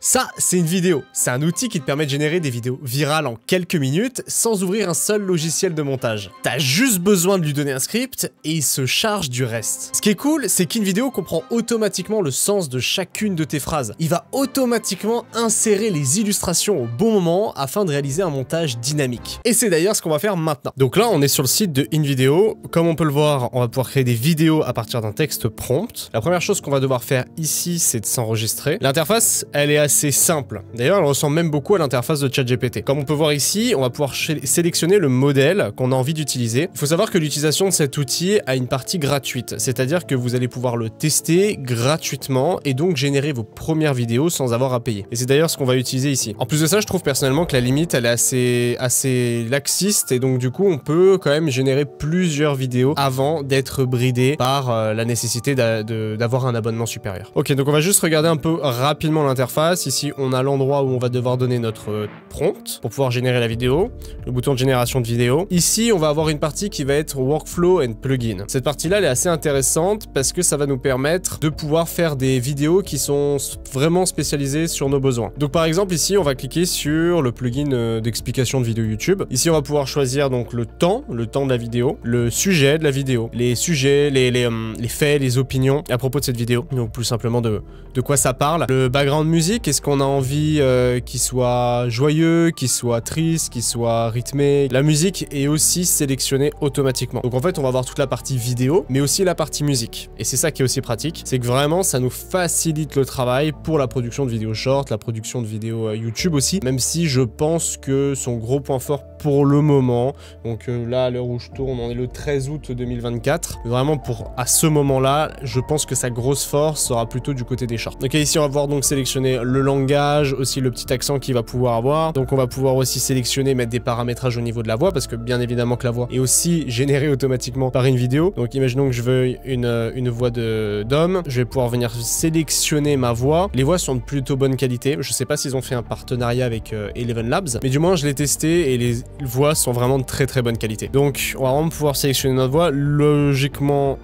Ça, c'est une vidéo. C'est un outil qui te permet de générer des vidéos virales en quelques minutes sans ouvrir un seul logiciel de montage. T'as juste besoin de lui donner un script et il se charge du reste. Ce qui est cool, c'est qu'InVideo comprend automatiquement le sens de chacune de tes phrases. Il va automatiquement insérer les illustrations au bon moment afin de réaliser un montage dynamique. Et c'est d'ailleurs ce qu'on va faire maintenant. Donc là, on est sur le site de InVideo. Comme on peut le voir, on va pouvoir créer des vidéos à partir d'un texte prompt. La première chose qu'on va devoir faire ici, c'est de s'enregistrer. L'interface, elle est assez simple. D'ailleurs, elle ressemble même beaucoup à l'interface de ChatGPT. Comme on peut voir ici, on va pouvoir sélectionner le modèle qu'on a envie d'utiliser. Il faut savoir que l'utilisation de cet outil a une partie gratuite, c'est-à-dire que vous allez pouvoir le tester gratuitement et donc générer vos premières vidéos sans avoir à payer. Et c'est d'ailleurs ce qu'on va utiliser ici. En plus de ça, je trouve personnellement que la limite, elle est assez laxiste et donc du coup, on peut quand même générer plusieurs vidéos avant d'être bridé par la nécessité d'avoir un abonnement supérieur. Ok, donc on va juste regarder un peu rapidement l'interface. Ici, on a l'endroit où on va devoir donner notre prompt pour pouvoir générer la vidéo, le bouton de génération de vidéo. Ici, on va avoir une partie qui va être Workflow and Plugin. Cette partie-là, elle est assez intéressante parce que ça va nous permettre de pouvoir faire des vidéos qui sont vraiment spécialisées sur nos besoins. Donc par exemple, ici, on va cliquer sur le plugin d'explication de vidéo YouTube. Ici, on va pouvoir choisir donc le temps de la vidéo, le sujet de la vidéo, les sujets, les faits, les opinions à propos de cette vidéo. Donc plus simplement de quoi ça parle. Le background musique, est-ce qu'on a envie qu'il soit joyeux, qu'il soit triste, qu'il soit rythmé. La musique est aussi sélectionnée automatiquement. Donc en fait, on va avoir toute la partie vidéo, mais aussi la partie musique. Et c'est ça qui est aussi pratique, c'est que vraiment, ça nous facilite le travail pour la production de vidéos short, la production de vidéos YouTube aussi, même si je pense que son gros point fort pour le moment, donc là, à l'heure où je tourne, on est le 13 août 2024, vraiment à ce moment-là, je pense que sa grosse force sera plutôt du côté des shorts. Ok, ici, on va pouvoir donc sélectionner le langage, aussi le petit accent qu'il va pouvoir avoir. Donc on va pouvoir aussi sélectionner, mettre des paramétrages au niveau de la voix, parce que bien évidemment que la voix est aussi générée automatiquement par InVideo. Donc imaginons que je veux une voix d'homme, je vais pouvoir venir sélectionner ma voix. Les voix sont de plutôt bonne qualité. Je sais pas s'ils ont fait un partenariat avec Eleven Labs, mais du moins je l'ai testé et les voix sont vraiment de très très bonne qualité. Donc on va vraiment pouvoir sélectionner notre voix. Logiquement,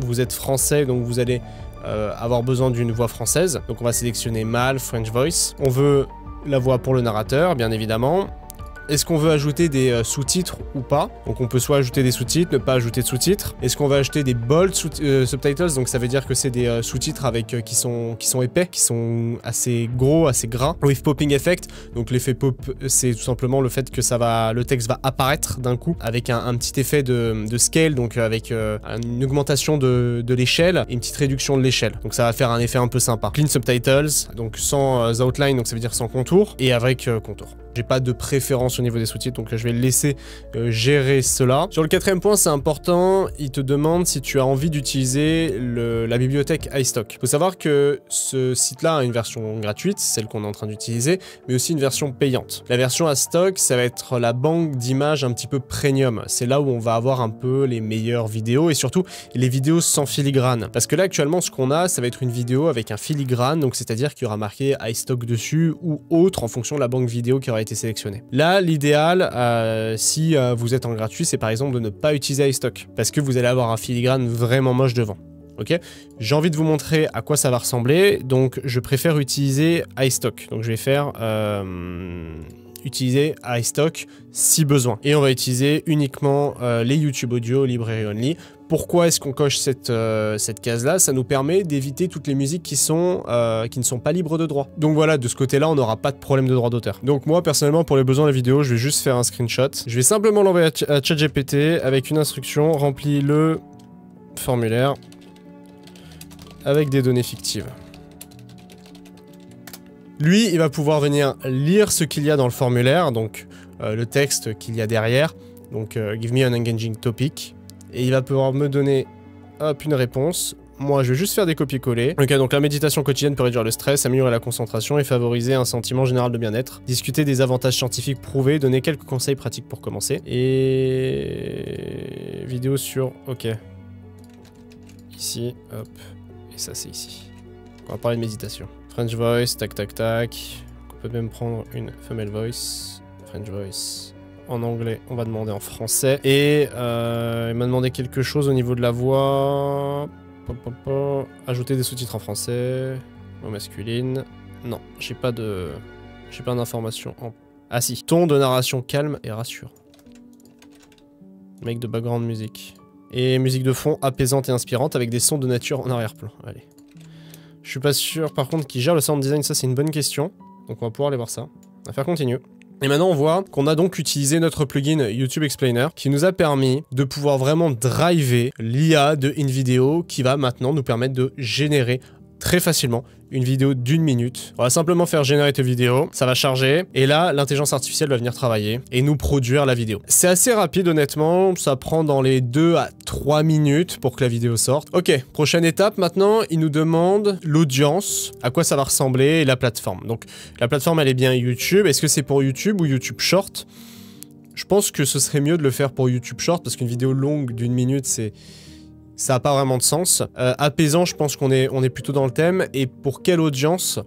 vous êtes français, donc vous allez avoir besoin d'une voix française. Donc on va sélectionner mâle, French voice. On veut la voix pour le narrateur, bien évidemment. Est-ce qu'on veut ajouter des sous-titres ou pas? Donc on peut soit ajouter des sous-titres, ne pas ajouter de sous-titres. Est-ce qu'on va ajouter des bold subtitles? Donc ça veut dire que c'est des sous-titres avec qui sont épais, qui sont assez gros, assez gras. With popping effect, donc l'effet pop, c'est tout simplement le fait que le texte va apparaître d'un coup avec un petit effet de scale, donc avec une augmentation de l'échelle et une petite réduction de l'échelle. Donc ça va faire un effet un peu sympa. Clean subtitles, donc sans outline, donc ça veut dire sans contour, et avec contour. J'ai pas de préférence au niveau des sous-titres, donc je vais laisser gérer cela. Sur le quatrième point, c'est important, il te demande si tu as envie d'utiliser la bibliothèque iStock. Il faut savoir que ce site-là a une version gratuite, celle qu'on est en train d'utiliser, mais aussi une version payante. La version iStock, ça va être la banque d'images un petit peu premium. C'est là où on va avoir un peu les meilleures vidéos et surtout les vidéos sans filigrane. Parce que là, actuellement, ce qu'on a, ça va être une vidéo avec un filigrane, donc c'est-à-dire qu'il y aura marqué iStock dessus ou autre en fonction de la banque vidéo qui aura été sélectionnée. Là, l'idéal, si vous êtes en gratuit, c'est par exemple de ne pas utiliser iStock parce que vous allez avoir un filigrane vraiment moche devant. Ok, j'ai envie de vous montrer à quoi ça va ressembler, donc je préfère utiliser iStock. Donc je vais faire utiliser iStock si besoin. Et on va utiliser uniquement les YouTube Audio Library Only. Pourquoi est-ce qu'on coche cette case-là? Ça nous permet d'éviter toutes les musiques qui ne sont pas libres de droit. Donc voilà, de ce côté-là, on n'aura pas de problème de droit d'auteur. Donc moi, personnellement, pour les besoins de la vidéo, je vais juste faire un screenshot. Je vais simplement l'envoyer à ChatGPT avec une instruction, remplis le formulaire avec des données fictives. Lui, il va pouvoir venir lire ce qu'il y a dans le formulaire, donc le texte qu'il y a derrière. Donc, give me an engaging topic. Et il va pouvoir me donner hop, une réponse. Moi, je vais juste faire des copier-coller. Ok, donc la méditation quotidienne peut réduire le stress, améliorer la concentration et favoriser un sentiment général de bien-être. Discuter des avantages scientifiques prouvés, donner quelques conseils pratiques pour commencer. Et... vidéo sur... ok. Ici, hop. Et ça, c'est ici. On va parler de méditation. French voice, tac, tac, tac. On peut même prendre une female voice. French voice. En anglais, on va demander en français. Et il m'a demandé quelque chose au niveau de la voix. Ajouter des sous-titres en français. En masculine. Non, j'ai pas d'informations en... Ah si, ton de narration calme et rassure. Make de background music. Et musique de fond apaisante et inspirante avec des sons de nature en arrière-plan. Allez. Je suis pas sûr par contre qui gère le sound design, ça c'est une bonne question. Donc on va pouvoir aller voir ça. On va faire continue. Et maintenant on voit qu'on a donc utilisé notre plugin YouTube Explainer qui nous a permis de pouvoir vraiment driver l'IA de InVideo qui va maintenant nous permettre de générer très facilement une vidéo d'1 minute. On va simplement faire générer cette vidéo, ça va charger, et là, l'intelligence artificielle va venir travailler et nous produire la vidéo. C'est assez rapide honnêtement, ça prend dans les 2 à 3 minutes pour que la vidéo sorte. Ok, prochaine étape maintenant, il nous demande l'audience, à quoi ça va ressembler et la plateforme. Donc la plateforme elle est bien YouTube, est-ce que c'est pour YouTube ou YouTube Short? Je pense que ce serait mieux de le faire pour YouTube Short parce qu'une vidéo longue d'1 minute ça n'a pas vraiment de sens. Apaisant, je pense qu'on est plutôt dans le thème. Et pour quelle audience?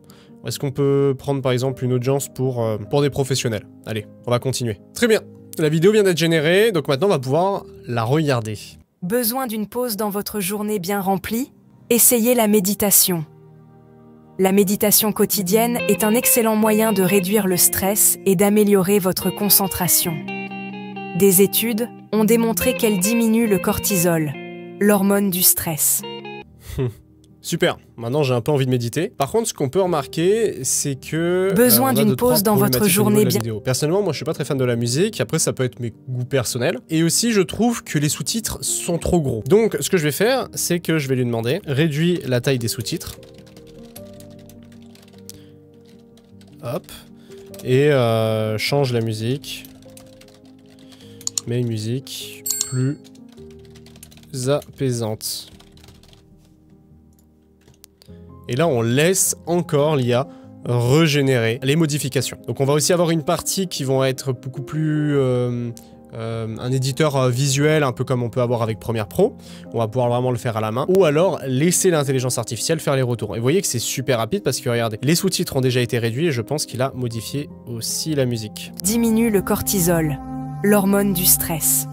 Est-ce qu'on peut prendre par exemple une audience pour des professionnels? Allez, on va continuer. Très bien, la vidéo vient d'être générée, donc maintenant on va pouvoir la regarder. Besoin d'une pause dans votre journée bien remplie? Essayez la méditation. La méditation quotidienne est un excellent moyen de réduire le stress et d'améliorer votre concentration. Des études ont démontré qu'elle diminue le cortisol, l'hormone du stress. Super, maintenant j'ai un peu envie de méditer. Par contre, ce qu'on peut remarquer, c'est que... Besoin d'une pause dans votre journée bien... Personnellement, moi je suis pas très fan de la musique, après ça peut être mes goûts personnels. Et aussi, je trouve que les sous-titres sont trop gros. Donc, ce que je vais faire, c'est que je vais lui demander, réduis la taille des sous-titres. Hop. Et change la musique. Mets une musique plus... apaisante. Et là, on laisse encore l'IA régénérer les modifications. Donc on va aussi avoir une partie qui vont être beaucoup plus... un éditeur visuel, un peu comme on peut avoir avec Premiere Pro. On va pouvoir vraiment le faire à la main. Ou alors, laisser l'intelligence artificielle faire les retours. Et vous voyez que c'est super rapide parce que, regardez, les sous-titres ont déjà été réduits et je pense qu'il a modifié aussi la musique. Diminue le cortisol, l'hormone du stress.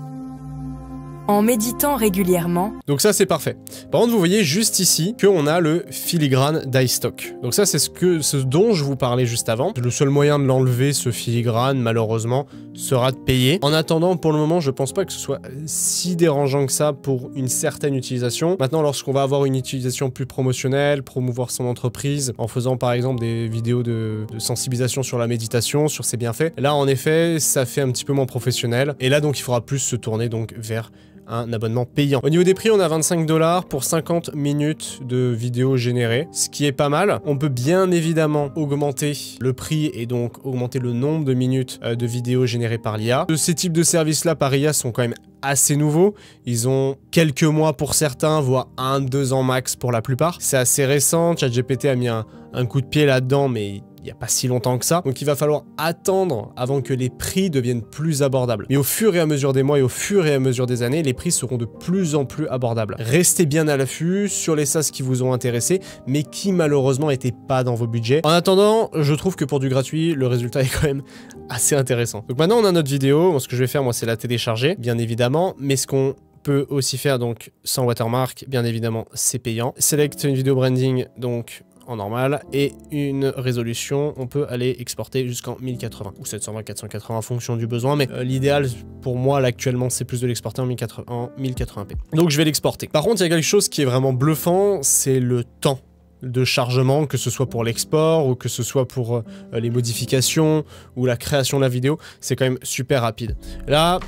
En méditant régulièrement. Donc ça c'est parfait. Par contre vous voyez juste ici qu'on a le filigrane d'iStock. Donc ça c'est ce dont je vous parlais juste avant. Le seul moyen de l'enlever ce filigrane malheureusement sera de payer. En attendant pour le moment je pense pas que ce soit si dérangeant que ça pour une certaine utilisation. Maintenant lorsqu'on va avoir une utilisation plus promotionnelle, promouvoir son entreprise en faisant par exemple des vidéos de sensibilisation sur la méditation, sur ses bienfaits. Là en effet ça fait un petit peu moins professionnel. Et là donc il faudra plus se tourner donc vers un abonnement payant. Au niveau des prix, on a 25 $ pour 50 minutes de vidéos générées, ce qui est pas mal. On peut bien évidemment augmenter le prix et donc augmenter le nombre de minutes de vidéos générées par l'IA. Ces types de services-là par IA sont quand même assez nouveaux. Ils ont quelques mois pour certains, voire 1-2 ans max pour la plupart. C'est assez récent, ChatGPT a mis un coup de pied là-dedans, mais il n'y a pas si longtemps que ça. Donc il va falloir attendre avant que les prix deviennent plus abordables. Mais au fur et à mesure des mois et au fur et à mesure des années, les prix seront de plus en plus abordables. Restez bien à l'affût sur les SaaS qui vous ont intéressé, mais qui malheureusement n'étaient pas dans vos budgets. En attendant, je trouve que pour du gratuit, le résultat est quand même assez intéressant. Donc maintenant on a notre vidéo. Bon, ce que je vais faire moi c'est la télécharger, bien évidemment, mais ce qu'on peut aussi faire donc sans watermark, bien évidemment c'est payant. Select une vidéo branding donc en normal et une résolution, on peut aller exporter jusqu'en 1080 ou 720 480 en fonction du besoin, mais l'idéal pour moi là actuellement c'est plus de l'exporter en 1080p. Donc je vais l'exporter. Par contre il y a quelque chose qui est vraiment bluffant, c'est le temps de chargement, que ce soit pour l'export ou que ce soit pour les modifications ou la création de la vidéo, c'est quand même super rapide. Là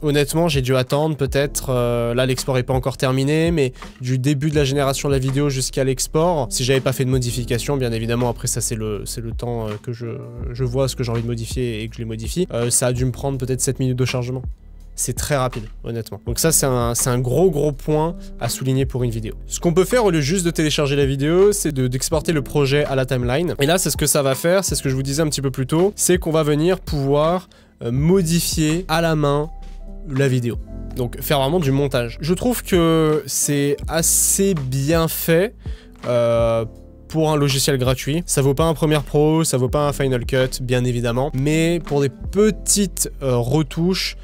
honnêtement, j'ai dû attendre peut-être, là l'export n'est pas encore terminé, mais du début de la génération de la vidéo jusqu'à l'export, si j'avais pas fait de modification, bien évidemment, après ça c'est le temps que je vois ce que j'ai envie de modifier et que je les modifie, ça a dû me prendre peut-être 7 minutes de chargement. C'est très rapide, honnêtement. Donc ça, c'est un gros point à souligner pour une vidéo. Ce qu'on peut faire, au lieu juste de télécharger la vidéo, c'est d'exporter le projet à la timeline. Et là, c'est ce que ça va faire, c'est ce que je vous disais un petit peu plus tôt, c'est qu'on va venir pouvoir modifier à la main la vidéo. Donc faire vraiment du montage. Je trouve que c'est assez bien fait pour un logiciel gratuit. Ça vaut pas un Premiere Pro, ça vaut pas un Final Cut, bien évidemment, mais pour des petites retouches,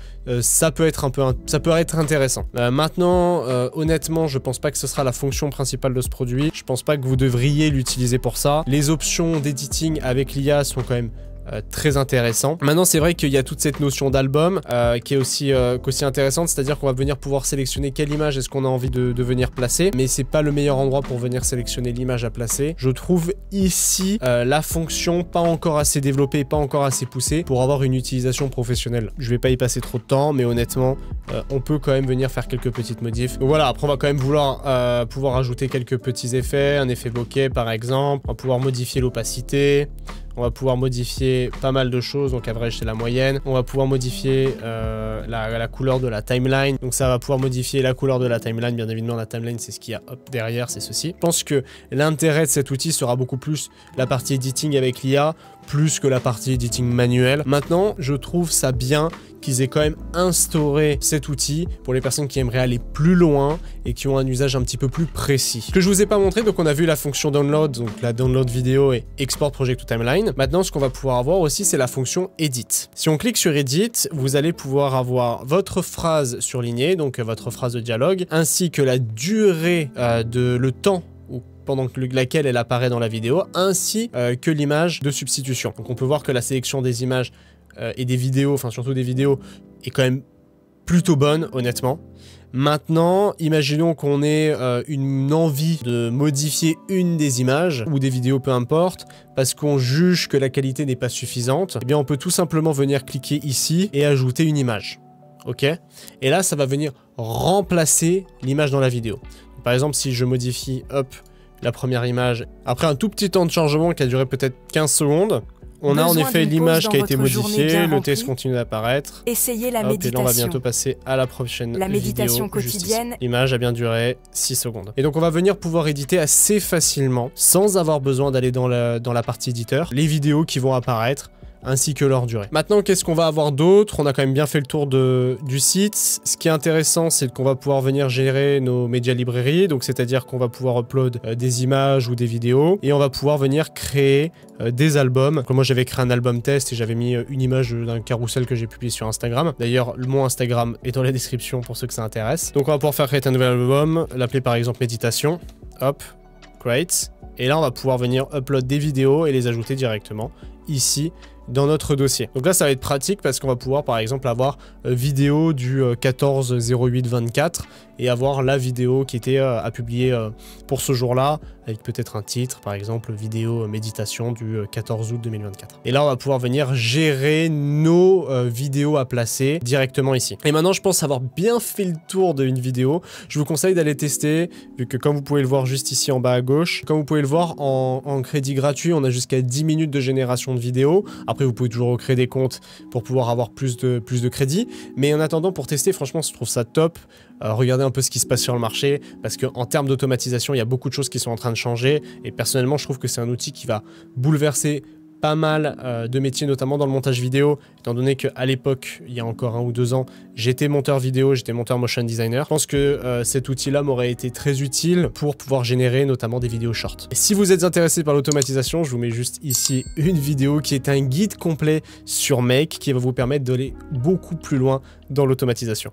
ça peut être intéressant. Maintenant, honnêtement, je pense pas que ce sera la fonction principale de ce produit. Je pense pas que vous devriez l'utiliser pour ça. Les options d'editing avec l'IA sont quand même très intéressant. Maintenant, c'est vrai qu'il y a toute cette notion d'album qui est aussi intéressante, c'est-à-dire qu'on va venir pouvoir sélectionner quelle image est-ce qu'on a envie de venir placer, mais c'est pas le meilleur endroit pour venir sélectionner l'image à placer. Je trouve ici la fonction pas encore assez développée, pas encore assez poussée pour avoir une utilisation professionnelle. Je vais pas y passer trop de temps, mais honnêtement, on peut quand même venir faire quelques petites modifs. Donc voilà, après on va quand même vouloir pouvoir ajouter quelques petits effets, un effet bokeh par exemple, on va pouvoir modifier l'opacité. On va pouvoir modifier pas mal de choses, donc average c'est la moyenne. On va pouvoir modifier la couleur de la timeline. Donc ça va pouvoir modifier la couleur de la timeline. Bien évidemment, la timeline c'est ce qu'il y a derrière, c'est ceci. Je pense que l'intérêt de cet outil sera beaucoup plus la partie editing avec l'IA, plus que la partie editing manuelle. Maintenant, je trouve ça bien qu'ils aient quand même instauré cet outil pour les personnes qui aimeraient aller plus loin et qui ont un usage un petit peu plus précis. Ce que je vous ai pas montré, donc on a vu la fonction download, donc la download vidéo et export project to timeline. Maintenant, ce qu'on va pouvoir avoir aussi, c'est la fonction edit. Si on clique sur edit, vous allez pouvoir avoir votre phrase surlignée, donc votre phrase de dialogue, ainsi que la durée le temps pendant laquelle elle apparaît dans la vidéo, ainsi que l'image de substitution. Donc on peut voir que la sélection des images et des vidéos, enfin surtout des vidéos, est quand même plutôt bonne, honnêtement. Maintenant, imaginons qu'on ait une envie de modifier une des images, ou des vidéos, peu importe, parce qu'on juge que la qualité n'est pas suffisante, eh bien on peut tout simplement venir cliquer ici et ajouter une image. Ok? Et là, ça va venir remplacer l'image dans la vidéo. Par exemple, si je modifie, hop, la première image, après un tout petit temps de chargement qui a duré peut-être 15 secondes, on a en effet l'image qui a été modifiée, le texte continue d'apparaître. Essayez la méditation. Et là, on va bientôt passer à la prochaine méditation quotidienne. L'image a bien duré 6 secondes. Et donc, on va venir pouvoir éditer assez facilement, sans avoir besoin d'aller dans la partie éditeur, les vidéos qui vont apparaître, ainsi que leur durée. Maintenant, qu'est-ce qu'on va avoir d'autre? On a quand même bien fait le tour du site. Ce qui est intéressant, c'est qu'on va pouvoir venir gérer nos médias librairies, donc c'est-à-dire qu'on va pouvoir upload des images ou des vidéos, et on va pouvoir venir créer des albums. Donc, moi, j'avais créé un album test et j'avais mis une image d'un carrousel que j'ai publié sur Instagram. D'ailleurs, mon Instagram est dans la description pour ceux que ça intéresse. Donc, on va pouvoir faire créer un nouvel album, l'appeler par exemple Méditation. Hop, create. Et là, on va pouvoir venir upload des vidéos et les ajouter directement ici dans notre dossier. Donc là, ça va être pratique parce qu'on va pouvoir, par exemple, avoir vidéo du 14/08/24 et avoir la vidéo qui était à publier pour ce jour-là, avec peut-être un titre, par exemple, vidéo méditation du 14 août 2024. Et là, on va pouvoir venir gérer nos vidéos à placer directement ici. Et maintenant, je pense avoir bien fait le tour d'une vidéo. Je vous conseille d'aller tester, vu que comme vous pouvez le voir juste ici en bas à gauche, comme vous pouvez le voir en crédit gratuit, on a jusqu'à 10 minutes de génération de vidéos. Après, vous pouvez toujours recréer des comptes pour pouvoir avoir plus de crédits. Mais en attendant, pour tester, franchement, je trouve ça top. Regardez un peu ce qui se passe sur le marché, parce qu'en termes d'automatisation, il y a beaucoup de choses qui sont en train de changer. Et personnellement, je trouve que c'est un outil qui va bouleverser pas mal de métiers, notamment dans le montage vidéo, étant donné qu'à l'époque, il y a encore 1 ou 2 ans, j'étais monteur vidéo, j'étais monteur motion designer. Je pense que cet outil-là m'aurait été très utile pour pouvoir générer notamment des vidéos short. Et si vous êtes intéressé par l'automatisation, je vous mets juste ici une vidéo qui est un guide complet sur Make qui va vous permettre d'aller beaucoup plus loin dans l'automatisation.